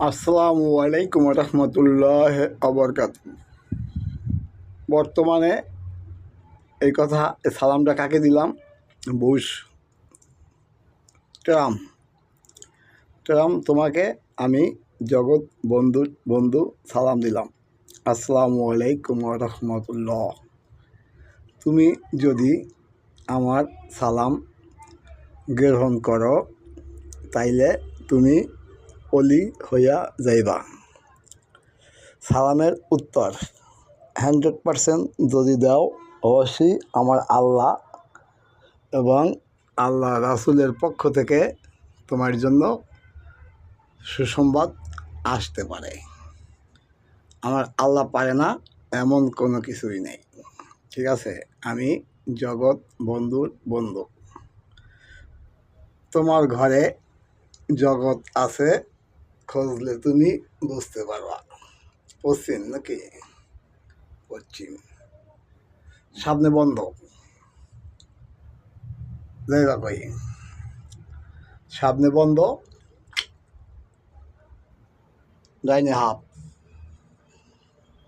আসসালামু আলাইকুম রহমতুল্লাহ আবরকাত। বর্তমানে এই কথা সালামটা কাকে দিলাম? Bush Trump. তোমাকে আমি জগৎ বন্ধু সালাম দিলাম। আসসালামু আলাইকুম রহমতুল্লাহ। তুমি যদি আমার সালাম গ্রহণ করো তাইলে তুমি অলি হইয়া যাইবা। সালামের উত্তর 100% যদি দাও, অবশ্যই আমার আল্লাহ এবং আল্লাহ রাসূলের পক্ষ থেকে তোমার জন্য সুসংবাদ আসতে পারে। আমার আল্লাহ পারে না এমন কোনো কিছুই নেই। ঠিক আছে, আমি জগৎ বন্ধুর বন্ধু। তোমার ঘরে জগৎ আছে, খুঁজলে তুমি বুঝতে পারবা। পশ্চিম নাকি পশ্চিম? সামনে বন্ধ, যাইবা কই? সামনে বন্ধ, ডাইনে হাফ।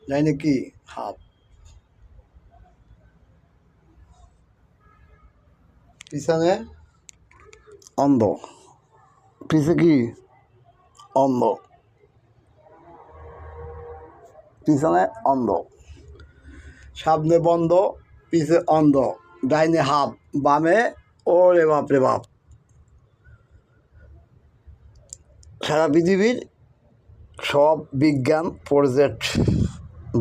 ডাইনে কি? হাফ। পিছনে অন্ধ। পিছে কি? অন্ধ। পিছনে অন্ধ। সামনে বন্ধ, পিছে অন্ধ, ডাইনে হাফ, বামে ওরে বাপ রে বাপ। সারা পৃথিবীর সব বিজ্ঞান প্রজেক্ট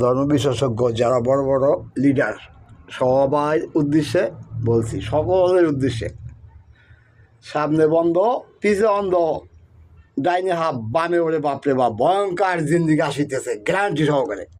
ধর্ম বিশেষজ্ঞ যারা বড় বড় লিডার, সবার উদ্দেশ্যে বলছি, সকলের উদ্দেশ্যে, সামনে বন্ধ, পিছে অন্ধ, ডাইনে হাফ, বামে ওরে বাপরে বাপ, ভয়ঙ্কর জিন্দিগি আসিতেছে গ্যারান্টি সহকারে।